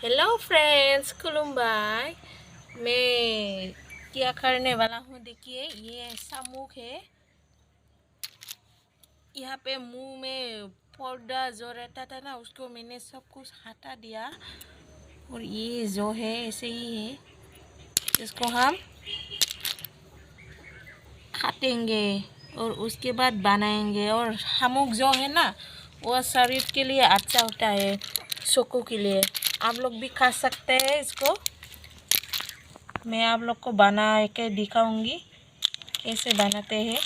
Hello friends, खुलुमबाई। मैं क्या करने वाला हूँ, देखिए ये शामुक है। यहाँ पे मुंह में पर्दा जो रहता था ना, उसको मैंने सब कुछ हटा दिया। और ये जो है ऐसे ही है, इसको हम काटेंगे और उसके बाद बनाएंगे। और शामुक जो है ना, वो शरीर के लिए अच्छा होता है, शोकों के लिए। आप लोग भी खा सकते हैं इसको। मैं आप लोग को बना के दिखाऊंगी कैसे बनाते हैं,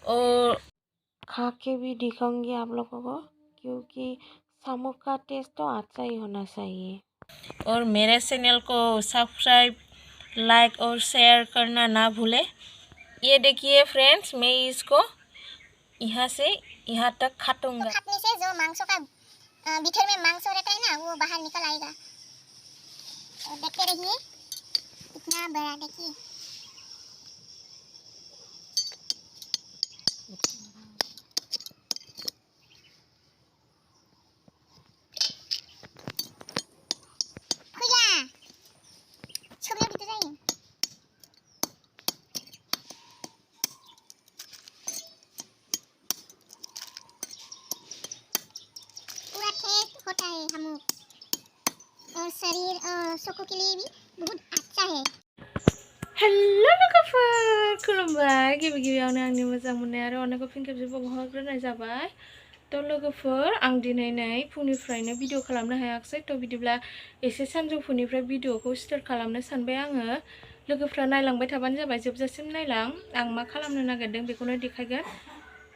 और खा के भी दिखाऊंगी आप लोगों को, क्योंकि शामुक का टेस्ट तो अच्छा ही होना चाहिए। और मेरे चैनल को सब्सक्राइब, लाइक और शेयर करना ना भूले। ये देखिए फ्रेंड्स, मैं इसको यहाँ से यहाँ तक काटूंगा। काटने से जो मांसों का भीतर में मांस रहता है ना, वो बाहर निकल आएगा। और देखते रहिए, इतना बड़ा देखिए। खुला छुरियों की तरह ही पूरा टेस्ट होता है शामुक, और शरीर और शोकों के लिए भी बहुत अच्छा है। हेलो लोगोफोर, खुलुमबाय। गिबियावनो आंनि मोजां मोननाय आरो अननायखौ फिन खेबसे बावहरग्रोनाय जाबाय। तो लोगोफोर, आं दिनै फुंनिफ्रायनो भिडिअ खालामनो हायाखिसै। तो बिदिब्ला एसे सानजौफुनिफ्राय भिडिअखौ स्टार्ट खालामनो सानबाय आङो। लोगोफ्रा नायलांबाय थाबानो जाबाय, जोबजासिम नायलां। आं मा खालामनो नागिरदों बेखौनो देखायगोन।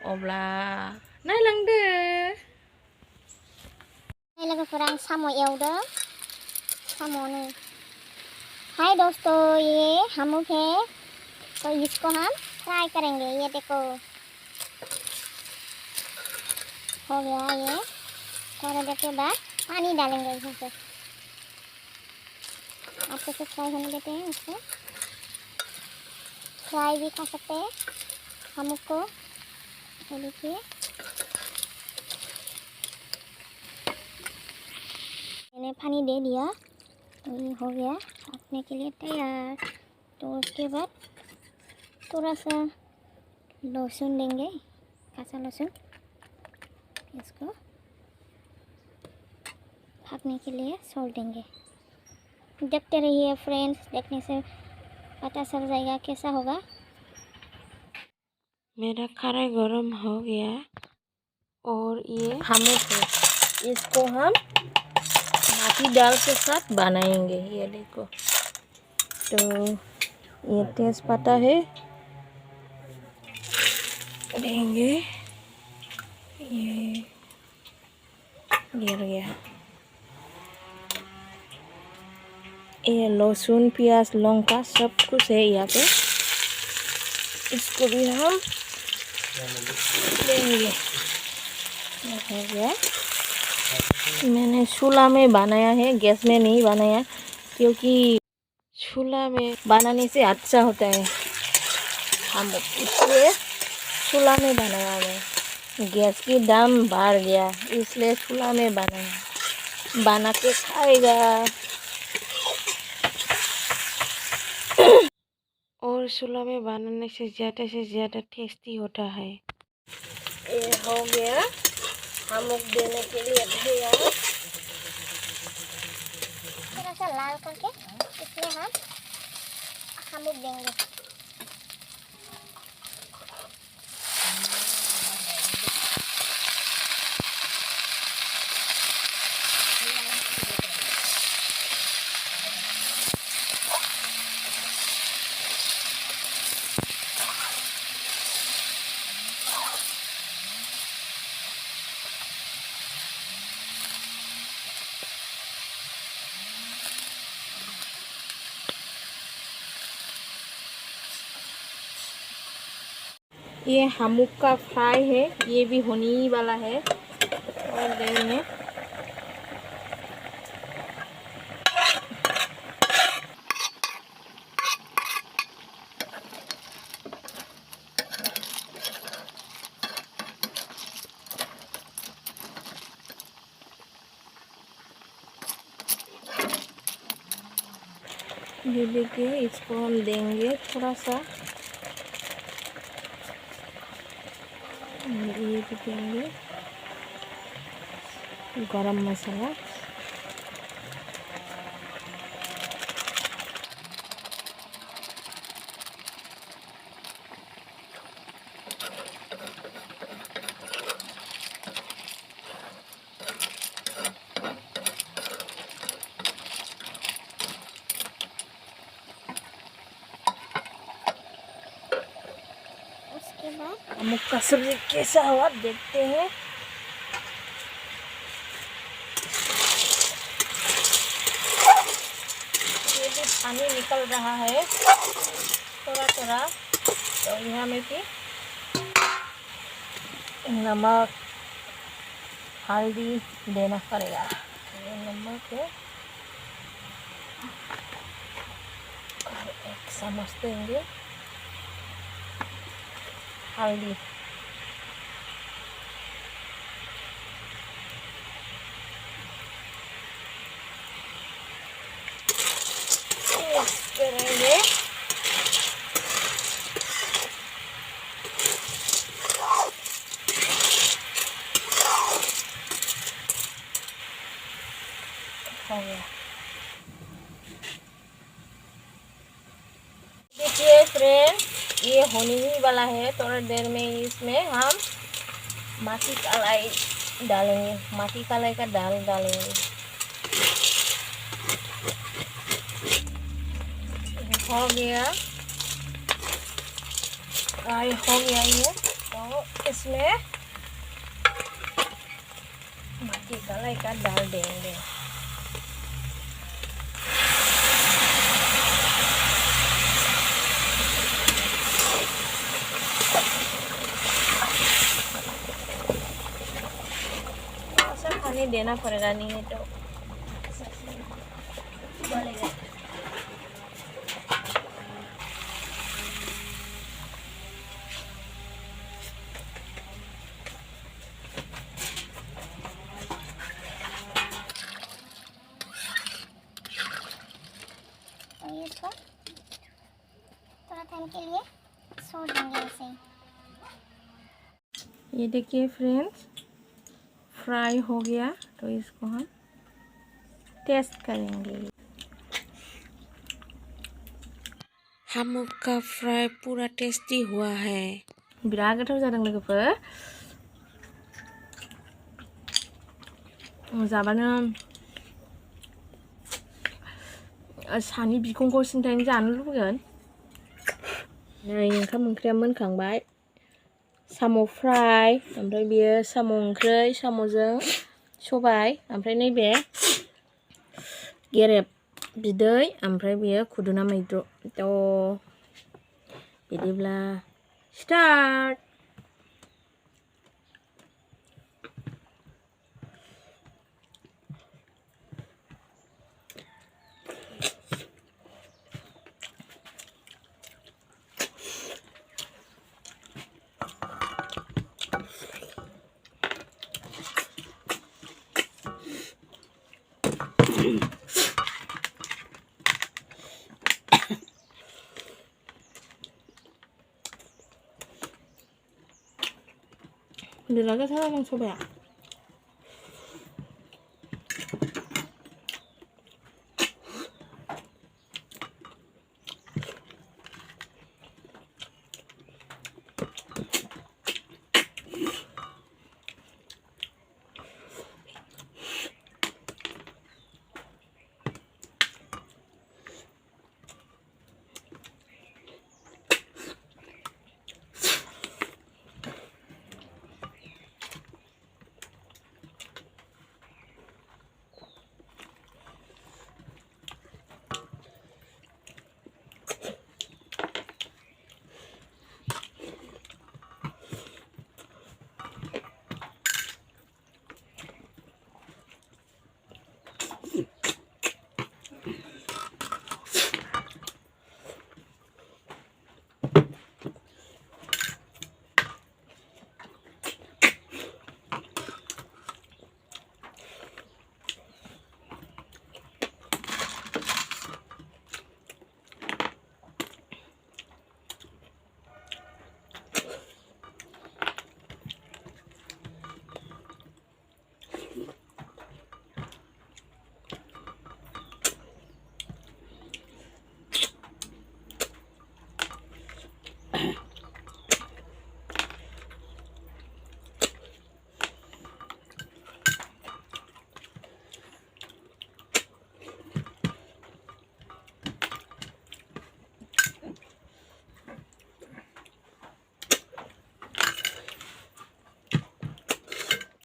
अब्ला नायलांदो। लोगोफोर, आं साम' एवदों। साम'नो हाय दोस्तों, ये शामुक है, तो इसको हम फ्राई करेंगे। ये देखो, हो गया ये। थोड़ा देर के बाद पानी डालेंगे इसमें से। अच्छे से फ्राई होने देते हैं उसको। फ्राई भी खा सकते हैं शामुक को। तो देखिए, मैंने पानी दे दिया, तो ये हो गया पकने के लिए तैयार। तो उसके बाद थोड़ा सा लहसुन देंगे, कच्चा लहसुन। इसको पकने के लिए छोड़ देंगे। देखते रहिए फ्रेंड्स, देखने से पता चल जाएगा कैसा होगा। मेरा कढ़ाई गरम हो गया, और ये शामुक है, इसको हम माटी दाल के साथ बनाएंगे। ये देखो, तो ये तेजपत्ता है, देंगे। ये गिर गया। ये लहसुन, प्याज, लौंगा सब कुछ है यहाँ पे। इसको भी हम देंगे। हो गया। मैंने चूल्हा में बनाया है, गैस में नहीं बनाया, क्योंकि चूल्हा में बनाने से अच्छा होता है हम, इसलिए चूल्हा में बनाया मैं। गैस की दाम बढ़ गया, इसलिए चूल्हा में बनाया। बना के खाएगा। और चूल्हा में बनाने से ज़्यादा टेस्टी होता है। ये हो गया, शामुक देने के लिए तैयार। थोड़ा सा लाल करके इसमें हम शामुक देंगे। ये शामुक का फ्राई है, ये भी होने ही वाला है और देर में। ये देखिए, इसको हम देंगे थोड़ा सा, ये भी देंगे गरम मसाला। उसके बाद अमुक का सब्जी कैसा हुआ देखते हैं। ये भी पानी निकल रहा है थोड़ा थोड़ा, तो यहाँ में भी नमक हल्दी देना पड़ेगा। ये नमक है और 1 चम्मच देंगे हल्दी। मिक्स करेंगे। हो गया। देखिए फ्रेंड, ये होने ही वाला है। थोड़ा देर में इसमें हम माटी कलाई डालेंगे, माटी कलाई का दाल डालेंगे। हो गया, हो गया ये। तो इसमें माटी कलाई का डाल देंगे। ऐसा पानी देना पड़ेगा, नहीं है तो गलेगा। और इसको थोड़ा टाइम के लिए छोड़ देंगे ऐसे ही। ये देखिए फ्रेंड्स, फ्राई हो गया, तो इसको हम टेस्ट करेंगे। हम का फ्राई पूरा टेस्टी हुआ है। बिराद गोथाव जादों लोगोफोर। जाबानो सानि बिखंखौ सिन्थायनो जानो लुबैगोन। नै ओंखाम ओंख्रिया मोनखांबाय। साम' फ्राय, ओमफ्राय बेयो साम' ओंख्रै, साम'जों सबाय, ओमफ्राय नैबे गेरेब बिदै, ओमफ्राय बेयो खुदुना मैद्रु। थ' बिदिब्ला स्टार्ट। 근데 나게 사랑하는 소배야.